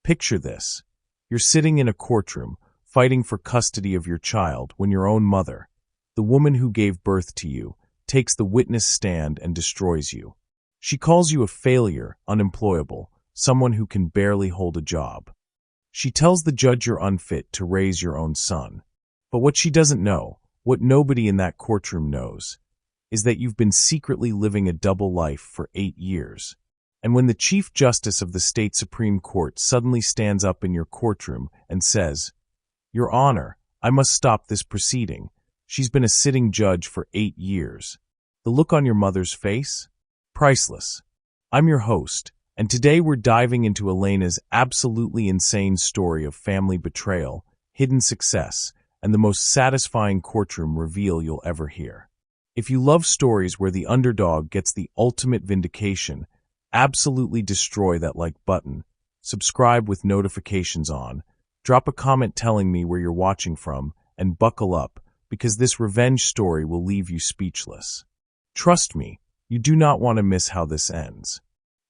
Picture this. You're sitting in a courtroom, fighting for custody of your child when your own mother, the woman who gave birth to you, takes the witness stand and destroys you. She calls you a failure, unemployable, someone who can barely hold a job. She tells the judge you're unfit to raise your own son. But what she doesn't know, what nobody in that courtroom knows, is that you've been secretly living a double life for 8 years. And when the Chief Justice of the state Supreme Court suddenly stands up in your courtroom and says, "Your Honor, I must stop this proceeding. She's been a sitting judge for 8 years." The look on your mother's face? Priceless. I'm your host, and today we're diving into Elena's absolutely insane story of family betrayal, hidden success, and the most satisfying courtroom reveal you'll ever hear. If you love stories where the underdog gets the ultimate vindication, absolutely destroy that like button, subscribe with notifications on, drop a comment telling me where you're watching from, and buckle up, because this revenge story will leave you speechless. Trust me, you do not want to miss how this ends.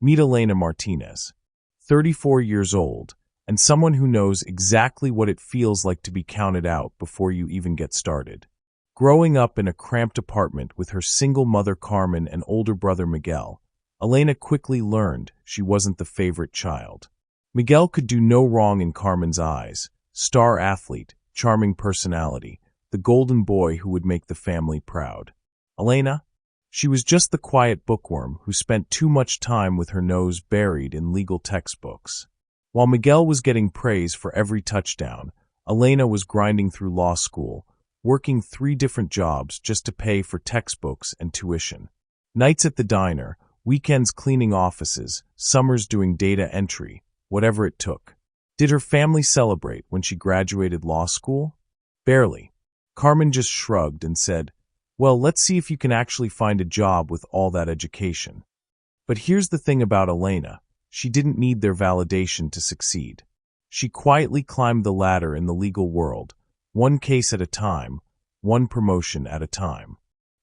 Meet Elena Martinez, 34 years old, and someone who knows exactly what it feels like to be counted out before you even get started. Growing up in a cramped apartment with her single mother Carmen and older brother Miguel, Elena quickly learned she wasn't the favorite child. Miguel could do no wrong in Carmen's eyes, star athlete, charming personality, the golden boy who would make the family proud. Elena? She was just the quiet bookworm who spent too much time with her nose buried in legal textbooks. While Miguel was getting praise for every touchdown, Elena was grinding through law school, working 3 different jobs just to pay for textbooks and tuition. Nights at the diner, weekends cleaning offices, summers doing data entry, whatever it took. Did her family celebrate when she graduated law school? Barely. Carmen just shrugged and said, "Well, let's see if you can actually find a job with all that education." But here's the thing about Elena. She didn't need their validation to succeed. She quietly climbed the ladder in the legal world, one case at a time, one promotion at a time.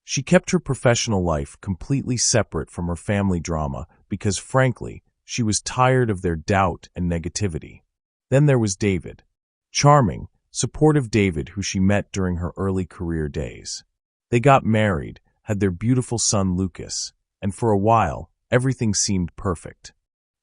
She kept her professional life completely separate from her family drama because, frankly, she was tired of their doubt and negativity. Then there was David. Charming, supportive David who she met during her early career days. They got married, had their beautiful son Lucas, and for a while, everything seemed perfect.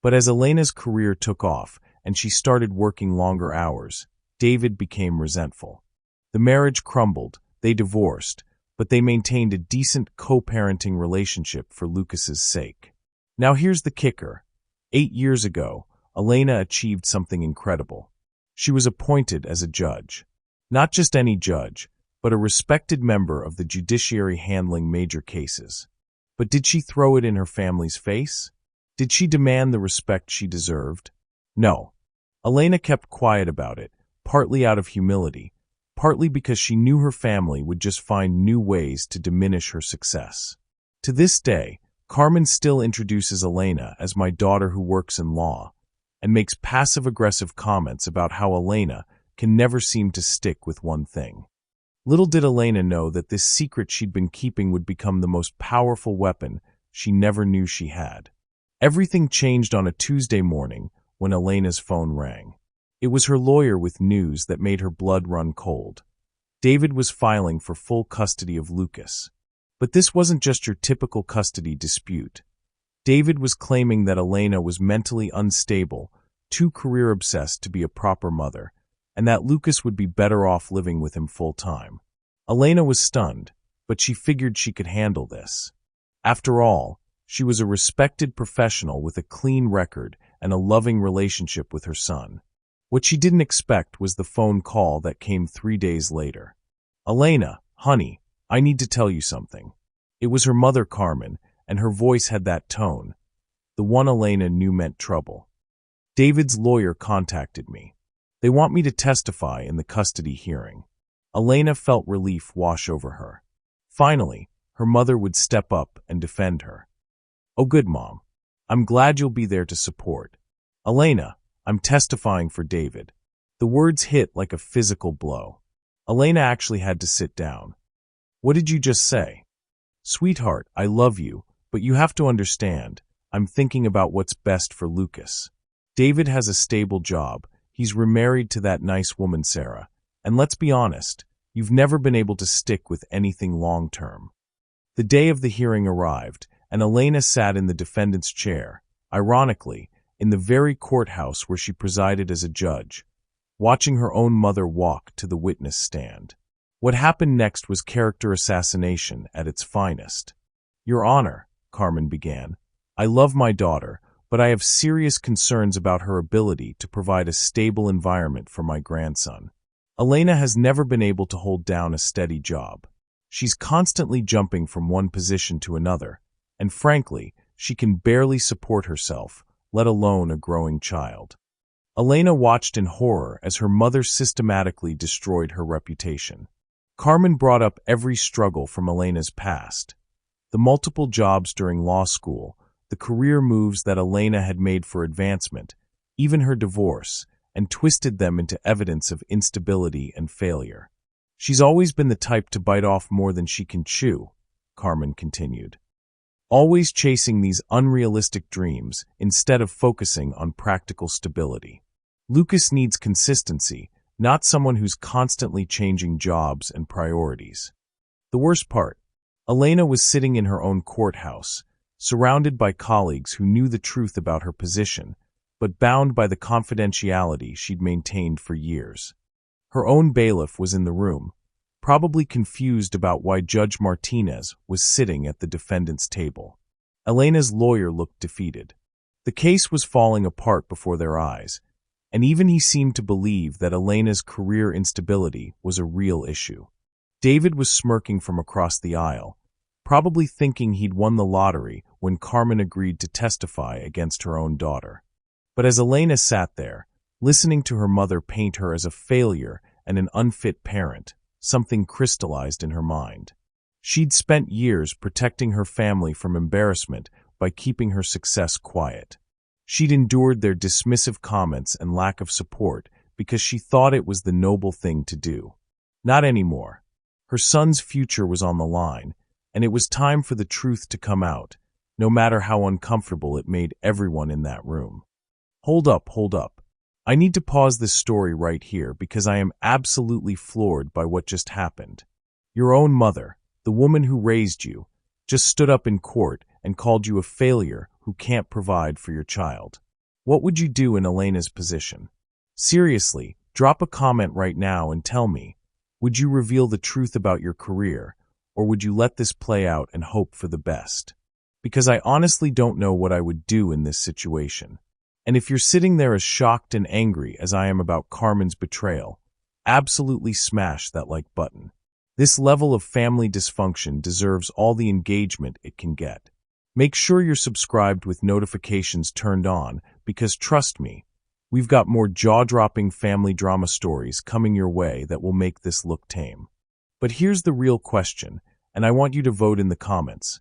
But as Elena's career took off and she started working longer hours, David became resentful. The marriage crumbled, they divorced, but they maintained a decent co-parenting relationship for Lucas's sake. Now here's the kicker. 8 years ago, Elena achieved something incredible. She was appointed as a judge. Not just any judge, but a respected member of the judiciary handling major cases. But did she throw it in her family's face? Did she demand the respect she deserved? No. Elena kept quiet about it, partly out of humility, partly because she knew her family would just find new ways to diminish her success. To this day, Carmen still introduces Elena as my daughter who works in law, and makes passive-aggressive comments about how Elena can never seem to stick with one thing. Little did Elena know that this secret she'd been keeping would become the most powerful weapon she never knew she had. Everything changed on a Tuesday morning when Elena's phone rang. It was her lawyer with news that made her blood run cold. David was filing for full custody of Lucas. But this wasn't just your typical custody dispute. David was claiming that Elena was mentally unstable, too career-obsessed to be a proper mother, and that Lucas would be better off living with him full-time. Elena was stunned, but she figured she could handle this. After all, she was a respected professional with a clean record and a loving relationship with her son. What she didn't expect was the phone call that came 3 days later. "Elena, honey, I need to tell you something." It was her mother Carmen, and her voice had that tone. The one Elena knew meant trouble. "David's lawyer contacted me. They want me to testify in the custody hearing." Elena felt relief wash over her. Finally, her mother would step up and defend her. "Oh, good, Mom. I'm glad you'll be there to support." "Elena, I'm testifying for David." The words hit like a physical blow. Elena actually had to sit down. "What did you just say?" "Sweetheart, I love you, but you have to understand, I'm thinking about what's best for Lucas." David has a stable job. He's remarried to that nice woman, Sarah. And let's be honest, you've never been able to stick with anything long-term. The day of the hearing arrived, and Elena sat in the defendant's chair, ironically, in the very courthouse where she presided as a judge, watching her own mother walk to the witness stand. What happened next was character assassination at its finest. "Your Honor," Carmen began, "I love my daughter, but I have serious concerns about her ability to provide a stable environment for my grandson. Elena has never been able to hold down a steady job. She's constantly jumping from one position to another, and frankly, she can barely support herself, let alone a growing child." Elena watched in horror as her mother systematically destroyed her reputation. Carmen brought up every struggle from Elena's past. The multiple jobs during law school, the career moves that Elena had made for advancement, even her divorce, and twisted them into evidence of instability and failure. "She's always been the type to bite off more than she can chew," Carmen continued. "Always chasing these unrealistic dreams instead of focusing on practical stability. Lucas needs consistency, not someone who's constantly changing jobs and priorities." The worst part, Elena was sitting in her own courthouse, surrounded by colleagues who knew the truth about her position, but bound by the confidentiality she'd maintained for years. Her own bailiff was in the room, probably confused about why Judge Martinez was sitting at the defendant's table. Elena's lawyer looked defeated. The case was falling apart before their eyes, and even he seemed to believe that Elena's career instability was a real issue. David was smirking from across the aisle, probably thinking he'd won the lottery when Carmen agreed to testify against her own daughter. But as Elena sat there, listening to her mother paint her as a failure and an unfit parent, something crystallized in her mind. She'd spent years protecting her family from embarrassment by keeping her success quiet. She'd endured their dismissive comments and lack of support because she thought it was the noble thing to do. Not anymore. Her son's future was on the line, and it was time for the truth to come out, no matter how uncomfortable it made everyone in that room. Hold up. I need to pause this story right here because I am absolutely floored by what just happened. Your own mother, the woman who raised you, just stood up in court and called you a failure who can't provide for your child. What would you do in Elena's position? Seriously, drop a comment right now and tell me, would you reveal the truth about your career, or would you let this play out and hope for the best? Because I honestly don't know what I would do in this situation. And if you're sitting there as shocked and angry as I am about Carmen's betrayal, absolutely smash that like button. This level of family dysfunction deserves all the engagement it can get. Make sure you're subscribed with notifications turned on because trust me, we've got more jaw-dropping family drama stories coming your way that will make this look tame. But here's the real question, and I want you to vote in the comments.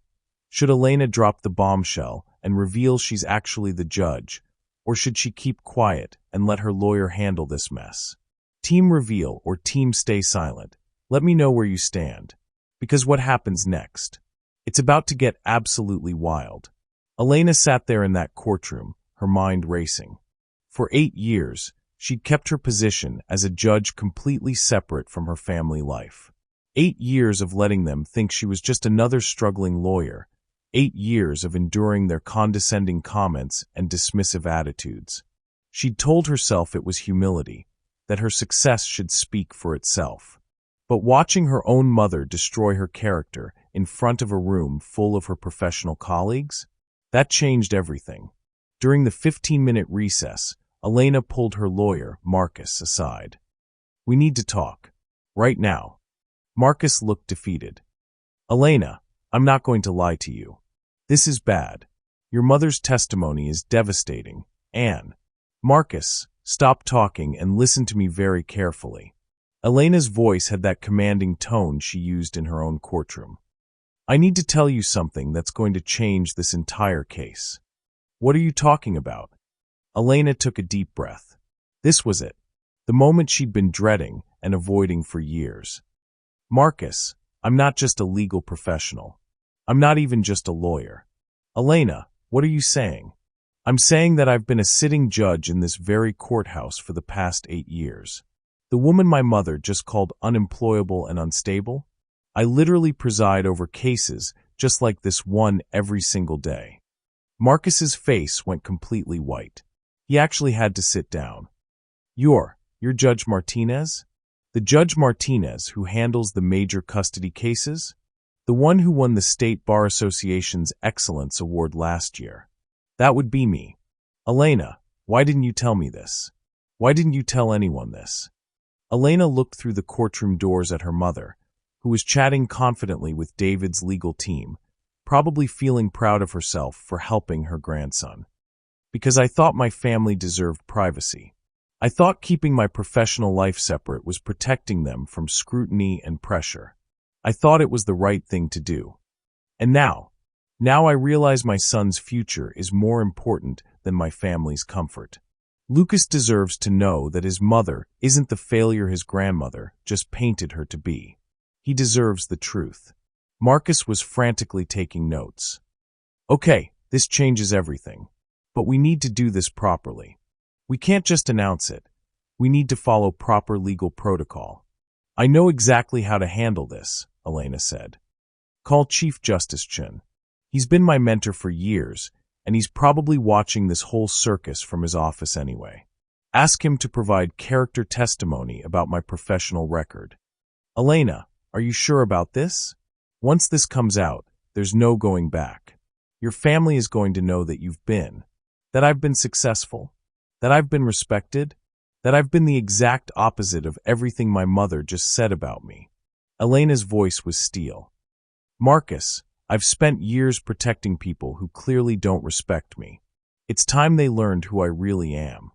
Should Elena drop the bombshell and reveal she's actually the judge, or should she keep quiet and let her lawyer handle this mess? Team reveal or team stay silent? Let me know where you stand. Because what happens next? It's about to get absolutely wild. Elena sat there in that courtroom, her mind racing. For 8 years, she'd kept her position as a judge completely separate from her family life. 8 years of letting them think she was just another struggling lawyer. 8 years of enduring their condescending comments and dismissive attitudes. She'd told herself it was humility, that her success should speak for itself. But watching her own mother destroy her character in front of a room full of her professional colleagues, that changed everything. During the 15-minute recess, Elena pulled her lawyer, Marcus, aside. "We need to talk. Right now." Marcus looked defeated. "Elena, I'm not going to lie to you. This is bad. Your mother's testimony is devastating. And, Marcus, stop talking and listen to me very carefully." Elena's voice had that commanding tone she used in her own courtroom. "I need to tell you something that's going to change this entire case." "What are you talking about?" Elena took a deep breath. This was it, the moment she'd been dreading and avoiding for years. "Marcus, I'm not just a legal professional. I'm not even just a lawyer." "Elena, what are you saying?" I'm saying that I've been a sitting judge in this very courthouse for the past 8 years. The woman my mother just called unemployable and unstable? I literally preside over cases just like this one every single day. Marcus's face went completely white. He actually had to sit down. You're Judge Martinez? The Judge Martinez who handles the major custody cases? The one who won the State Bar Association's Excellence Award last year. That would be me. Elena, why didn't you tell me this? Why didn't you tell anyone this? Elena looked through the courtroom doors at her mother, who was chatting confidently with David's legal team, probably feeling proud of herself for helping her grandson. Because I thought my family deserved privacy. I thought keeping my professional life separate was protecting them from scrutiny and pressure. I thought it was the right thing to do. And now I realize my son's future is more important than my family's comfort. Lucas deserves to know that his mother isn't the failure his grandmother just painted her to be. He deserves the truth. Marcus was frantically taking notes. Okay, this changes everything. But we need to do this properly. We can't just announce it. We need to follow proper legal protocol. I know exactly how to handle this, Elena said. Call Chief Justice Chun. He's been my mentor for years, and he's probably watching this whole circus from his office anyway. Ask him to provide character testimony about my professional record. Elena, are you sure about this? Once this comes out, there's no going back. Your family is going to know that that I've been successful, that I've been respected, that I've been the exact opposite of everything my mother just said about me. Elena's voice was steel. Marcus, I've spent years protecting people who clearly don't respect me. It's time they learned who I really am.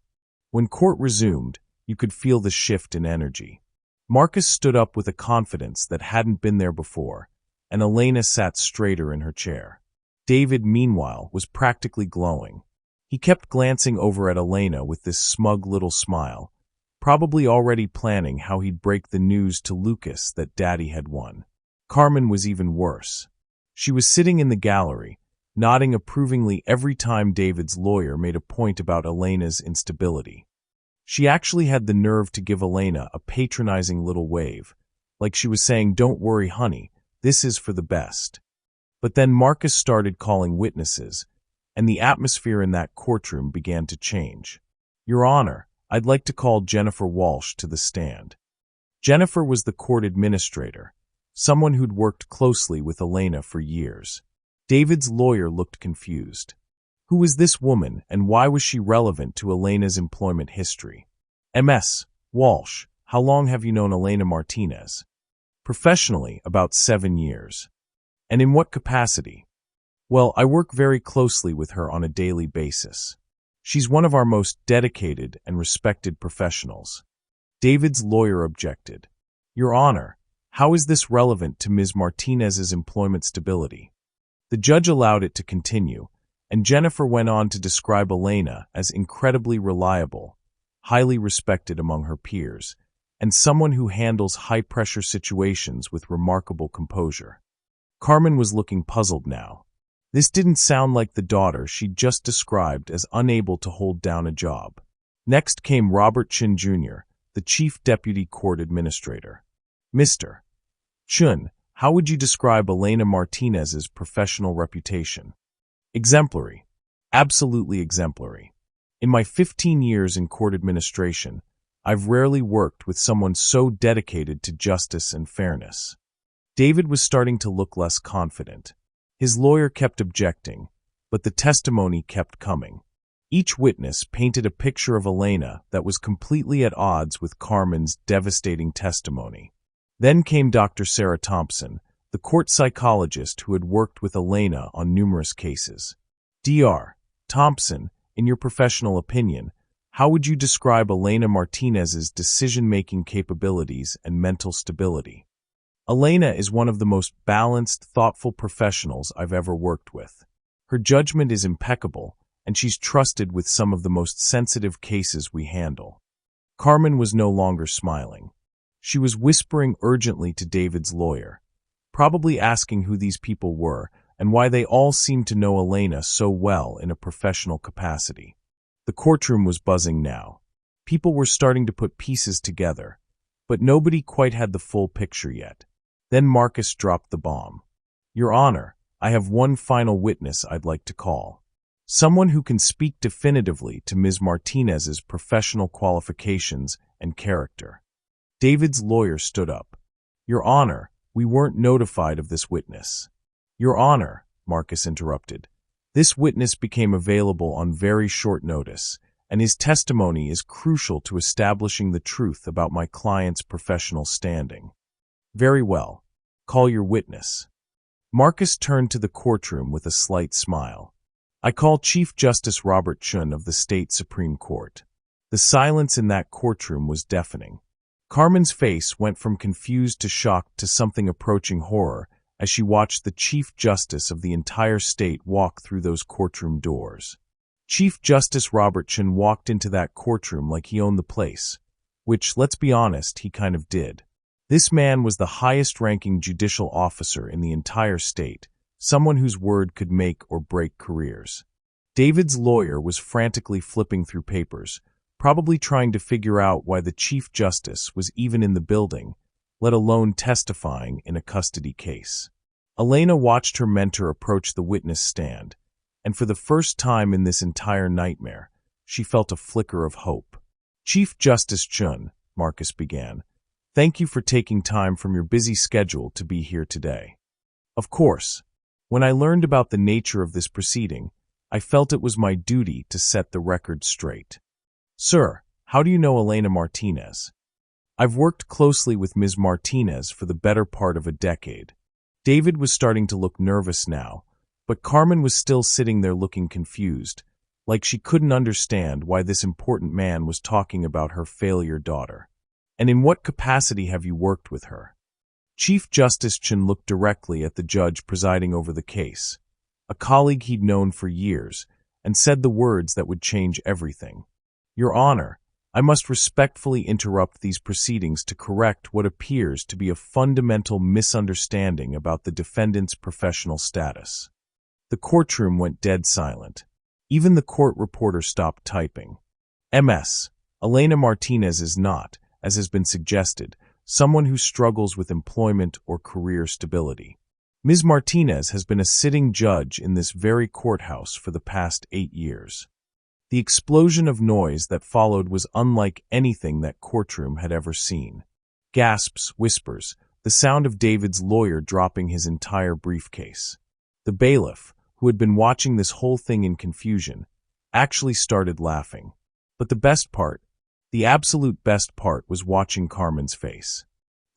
When court resumed, you could feel the shift in energy. Marcus stood up with a confidence that hadn't been there before, and Elena sat straighter in her chair. David, meanwhile, was practically glowing. He kept glancing over at Elena with this smug little smile, probably already planning how he'd break the news to Lucas that Daddy had won. Carmen was even worse. She was sitting in the gallery, nodding approvingly every time David's lawyer made a point about Elena's instability. She actually had the nerve to give Elena a patronizing little wave, like she was saying, "Don't worry, honey, this is for the best." But then Marcus started calling witnesses, and the atmosphere in that courtroom began to change. Your Honor, I'd like to call Jennifer Walsh to the stand. Jennifer was the court administrator, someone who'd worked closely with Elena for years. David's lawyer looked confused. Who was this woman, and why was she relevant to Elena's employment history? Ms. Walsh, how long have you known Elena Martinez? Professionally, about 7 years. And in what capacity? Well, I work very closely with her on a daily basis. She's one of our most dedicated and respected professionals. David's lawyer objected. Your Honor, how is this relevant to Ms. Martinez's employment stability? The judge allowed it to continue, and Jennifer went on to describe Elena as incredibly reliable, highly respected among her peers, and someone who handles high-pressure situations with remarkable composure. Carmen was looking puzzled now. This didn't sound like the daughter she'd just described as unable to hold down a job. Next came Robert Chun Jr., the Chief Deputy Court Administrator. Mr. Chun, how would you describe Elena Martinez's professional reputation? Exemplary. Absolutely exemplary. In my 15 years in court administration, I've rarely worked with someone so dedicated to justice and fairness. David was starting to look less confident. His lawyer kept objecting, but the testimony kept coming. Each witness painted a picture of Elena that was completely at odds with Carmen's devastating testimony. Then came Dr. Sarah Thompson, the court psychologist who had worked with Elena on numerous cases. Dr. Thompson, in your professional opinion, how would you describe Elena Martinez's decision-making capabilities and mental stability? Elena is one of the most balanced, thoughtful professionals I've ever worked with. Her judgment is impeccable, and she's trusted with some of the most sensitive cases we handle. Carmen was no longer smiling. She was whispering urgently to David's lawyer, probably asking who these people were and why they all seemed to know Elena so well in a professional capacity. The courtroom was buzzing now. People were starting to put pieces together, but nobody quite had the full picture yet. Then Marcus dropped the bomb. "Your Honor, I have one final witness I'd like to call. Someone who can speak definitively to Ms. Martinez's professional qualifications and character." David's lawyer stood up. "Your Honor, we weren't notified of this witness." "Your Honor," Marcus interrupted, "this witness became available on very short notice, and his testimony is crucial to establishing the truth about my client's professional standing." "Very well. Call your witness." Marcus turned to the courtroom with a slight smile. "I call Chief Justice Robert Chun of the State Supreme Court." The silence in that courtroom was deafening. Carmen's face went from confused to shocked to something approaching horror as she watched the Chief Justice of the entire state walk through those courtroom doors. Chief Justice Robert Chun walked into that courtroom like he owned the place, which, let's be honest, he kind of did. This man was the highest-ranking judicial officer in the entire state, someone whose word could make or break careers. David's lawyer was frantically flipping through papers, probably trying to figure out why the Chief Justice was even in the building, let alone testifying in a custody case. Elena watched her mentor approach the witness stand, and for the first time in this entire nightmare, she felt a flicker of hope. "Chief Justice Chun," Marcus began, "thank you for taking time from your busy schedule to be here today. Of course, when I learned about the nature of this proceeding, I felt it was my duty to set the record straight. Sir, how do you know Elena Martinez?" "I've worked closely with Ms. Martinez for the better part of a decade." David was starting to look nervous now, but Carmen was still sitting there looking confused, like she couldn't understand why this important man was talking about her failure daughter. "And in what capacity have you worked with her?" Chief Justice Chun looked directly at the judge presiding over the case, a colleague he'd known for years, and said the words that would change everything. "Your Honor, I must respectfully interrupt these proceedings to correct what appears to be a fundamental misunderstanding about the defendant's professional status." The courtroom went dead silent. Even the court reporter stopped typing. "MS. Elena Martinez is not, as has been suggested, someone who struggles with employment or career stability. Ms. Martinez has been a sitting judge in this very courthouse for the past 8 years. The explosion of noise that followed was unlike anything that courtroom had ever seen. Gasps, whispers, the sound of David's lawyer dropping his entire briefcase. The bailiff, who had been watching this whole thing in confusion, actually started laughing. But the best part, the absolute best part, was watching Carmen's face.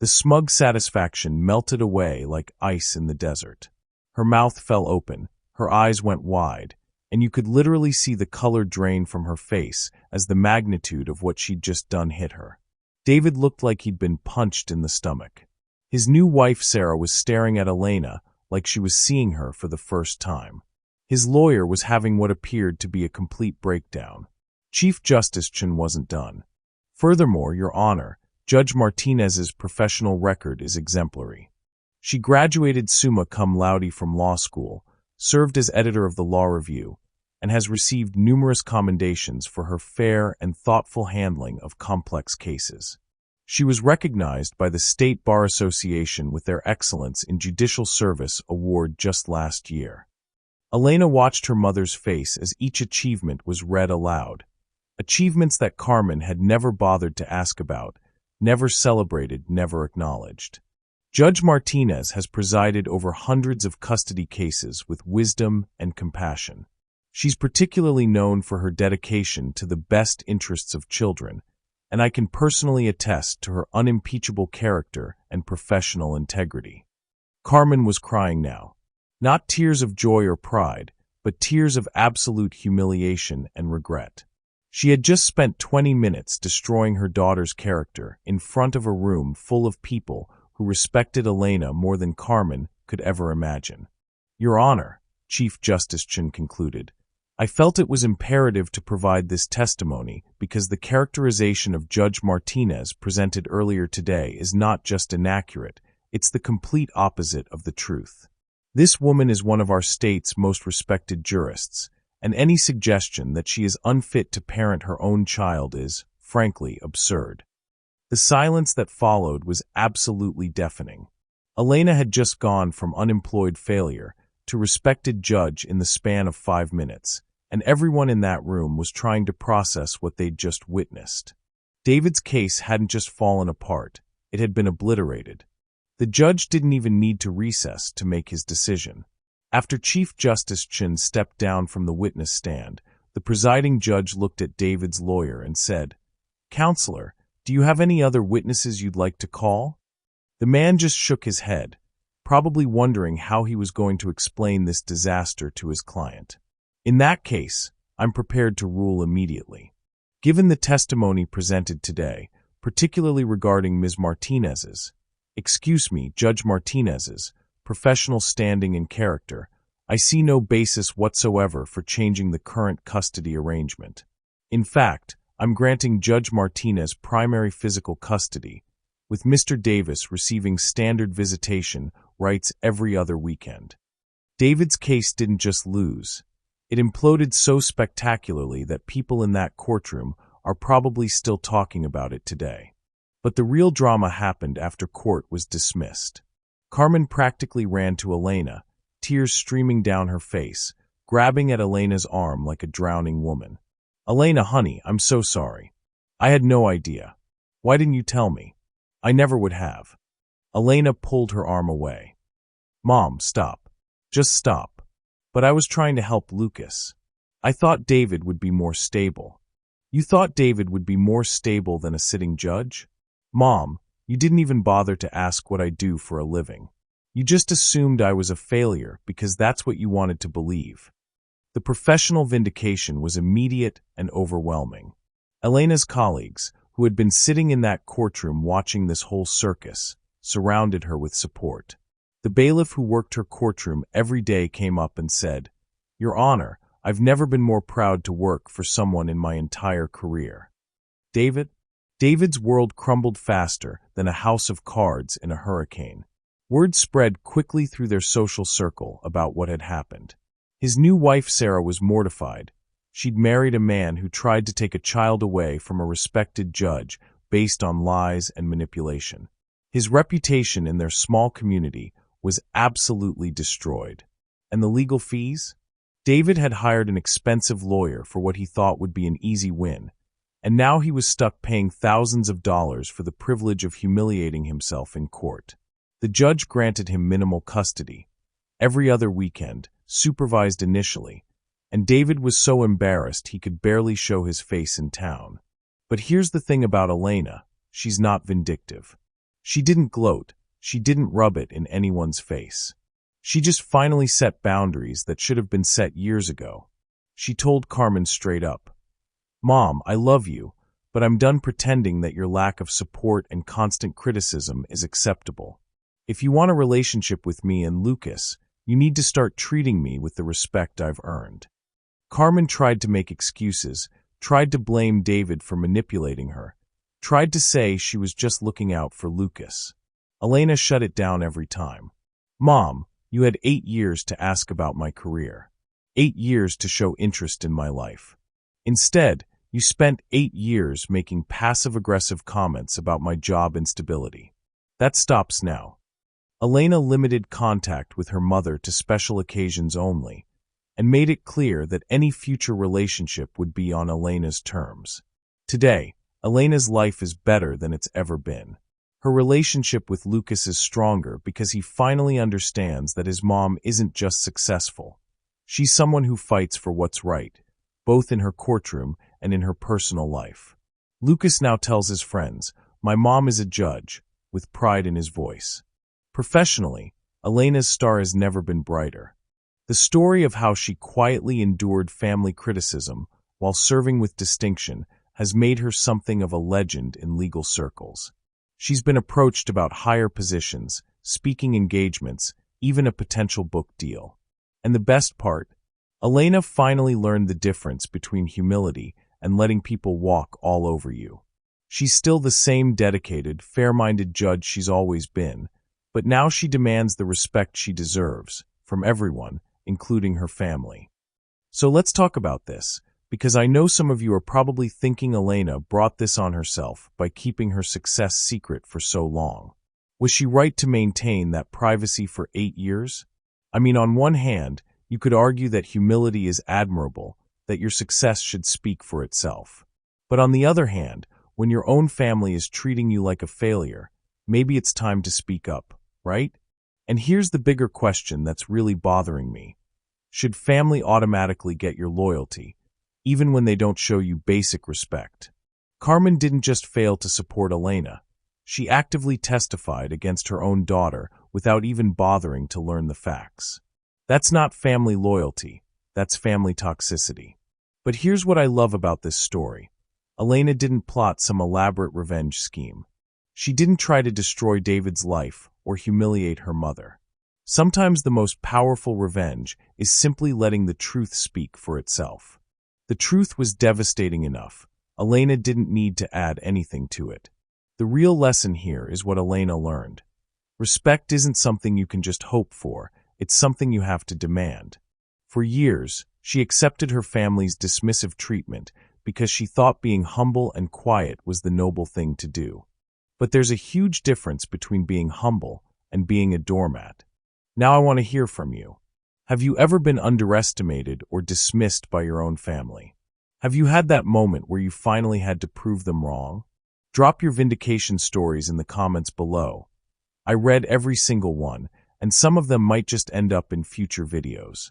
The smug satisfaction melted away like ice in the desert. Her mouth fell open, her eyes went wide, and you could literally see the color drain from her face as the magnitude of what she'd just done hit her. David looked like he'd been punched in the stomach. His new wife Sarah was staring at Elena like she was seeing her for the first time. His lawyer was having what appeared to be a complete breakdown. Chief Justice Chun wasn't done. "Furthermore, Your Honor, Judge Martinez's professional record is exemplary. She graduated summa cum laude from law school, served as editor of the Law Review, and has received numerous commendations for her fair and thoughtful handling of complex cases. She was recognized by the State Bar Association with their Excellence in Judicial Service award just last year." Elena watched her mother's face as each achievement was read aloud, achievements that Carmen had never bothered to ask about, never celebrated, never acknowledged. Judge Martinez has presided over hundreds of custody cases with wisdom and compassion. She's particularly known for her dedication to the best interests of children, and I can personally attest to her unimpeachable character and professional integrity. Carmen was crying now. Not tears of joy or pride, but tears of absolute humiliation and regret. She had just spent 20 minutes destroying her daughter's character in front of a room full of people who respected Elena more than Carmen could ever imagine. "Your Honor," Chief Justice Chun concluded, "I felt it was imperative to provide this testimony because the characterization of Judge Martinez presented earlier today is not just inaccurate, it's the complete opposite of the truth. This woman is one of our state's most respected jurists, and any suggestion that she is unfit to parent her own child is, frankly, absurd. The silence that followed was absolutely deafening. Elena had just gone from unemployed failure to respected judge in the span of 5 minutes, and everyone in that room was trying to process what they'd just witnessed. David's case hadn't just fallen apart, it had been obliterated. The judge didn't even need to recess to make his decision. After Chief Justice Chin stepped down from the witness stand, the presiding judge looked at David's lawyer and said, "Counselor, do you have any other witnesses you'd like to call?" The man just shook his head, probably wondering how he was going to explain this disaster to his client. "In that case, I'm prepared to rule immediately. Given the testimony presented today, particularly regarding Ms. Martinez's, Judge Martinez's, professional standing and character, I see no basis whatsoever for changing the current custody arrangement. In fact, I'm granting Judge Martinez primary physical custody, with Mr. Davis receiving standard visitation rights every other weekend." David's case didn't just lose. It imploded so spectacularly that people in that courtroom are probably still talking about it today. But the real drama happened after court was dismissed. Carmen practically ran to Elena, tears streaming down her face, grabbing at Elena's arm like a drowning woman. "Elena, honey, I'm so sorry. I had no idea. Why didn't you tell me? I never would have." Elena pulled her arm away. "Mom, stop. Just stop. But I was trying to help Lucas. I thought David would be more stable." "You thought David would be more stable than a sitting judge? Mom, you didn't even bother to ask what I do for a living. You just assumed I was a failure because that's what you wanted to believe." The professional vindication was immediate and overwhelming. Elena's colleagues, who had been sitting in that courtroom watching this whole circus, surrounded her with support. The bailiff who worked her courtroom every day came up and said, "Your Honor, I've never been more proud to work for someone in my entire career." David's world crumbled faster than a house of cards in a hurricane. Word spread quickly through their social circle about what had happened. His new wife Sarah was mortified. She'd married a man who tried to take a child away from a respected judge based on lies and manipulation. His reputation in their small community was absolutely destroyed. And the legal fees? David had hired an expensive lawyer for what he thought would be an easy win, and now he was stuck paying thousands of dollars for the privilege of humiliating himself in court. The judge granted him minimal custody, every other weekend, supervised initially, and David was so embarrassed he could barely show his face in town. But here's the thing about Elena, she's not vindictive. She didn't gloat, she didn't rub it in anyone's face. She just finally set boundaries that should have been set years ago. She told Carmen straight up, "Mom, I love you, but I'm done pretending that your lack of support and constant criticism is acceptable. If you want a relationship with me and Lucas, you need to start treating me with the respect I've earned." Carmen tried to make excuses, tried to blame David for manipulating her, tried to say she was just looking out for Lucas. Elena shut it down every time. "Mom, you had 8 years to ask about my career. 8 years to show interest in my life. Instead, you spent 8 years making passive-aggressive comments about my job instability. That stops now." Elena limited contact with her mother to special occasions only, and made it clear that any future relationship would be on Elena's terms. Today, Elena's life is better than it's ever been. Her relationship with Lucas is stronger because he finally understands that his mom isn't just successful. She's someone who fights for what's right, both in her courtroom and in her personal life. Lucas now tells his friends, "My mom is a judge," with pride in his voice. Professionally, Elena's star has never been brighter. The story of how she quietly endured family criticism while serving with distinction has made her something of a legend in legal circles. She's been approached about higher positions, speaking engagements, even a potential book deal. And the best part, Elena finally learned the difference between humility and letting people walk all over you. She's still the same dedicated, fair-minded judge she's always been, but now she demands the respect she deserves, from everyone, including her family. So let's talk about this, because I know some of you are probably thinking Elena brought this on herself by keeping her success secret for so long. Was she right to maintain that privacy for 8 years? I mean, on one hand, you could argue that humility is admirable, that your success should speak for itself. But on the other hand, when your own family is treating you like a failure, maybe it's time to speak up, right? And here's the bigger question that's really bothering me. Should family automatically get your loyalty, even when they don't show you basic respect? Carmen didn't just fail to support Elena. She actively testified against her own daughter without even bothering to learn the facts. That's not family loyalty, that's family toxicity. But here's what I love about this story. Elena didn't plot some elaborate revenge scheme. She didn't try to destroy David's life or humiliate her mother. Sometimes the most powerful revenge is simply letting the truth speak for itself. The truth was devastating enough. Elena didn't need to add anything to it. The real lesson here is what Elena learned. Respect isn't something you can just hope for, it's something you have to demand. For years, she accepted her family's dismissive treatment because she thought being humble and quiet was the noble thing to do. But there's a huge difference between being humble and being a doormat. Now I want to hear from you. Have you ever been underestimated or dismissed by your own family? Have you had that moment where you finally had to prove them wrong? Drop your vindication stories in the comments below. I read every single one, and some of them might just end up in future videos.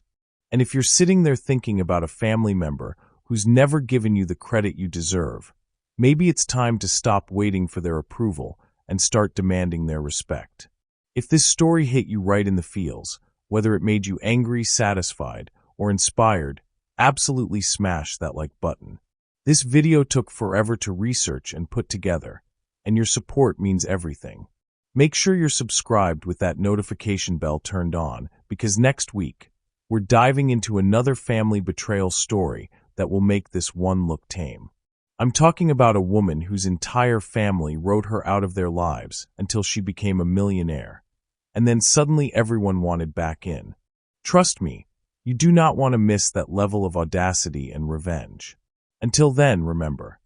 And if you're sitting there thinking about a family member who's never given you the credit you deserve, maybe it's time to stop waiting for their approval and start demanding their respect. If this story hit you right in the feels, whether it made you angry, satisfied, or inspired, absolutely smash that like button. This video took forever to research and put together, and your support means everything. Make sure you're subscribed with that notification bell turned on, because next week, we're diving into another family betrayal story that will make this one look tame. I'm talking about a woman whose entire family wrote her out of their lives until she became a millionaire. And then suddenly everyone wanted back in. Trust me, you do not want to miss that level of audacity and revenge. Until then, remember,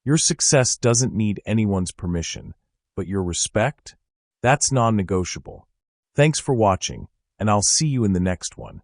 your success doesn't need anyone's permission, but your respect? That's non-negotiable. Thanks for watching, and I'll see you in the next one.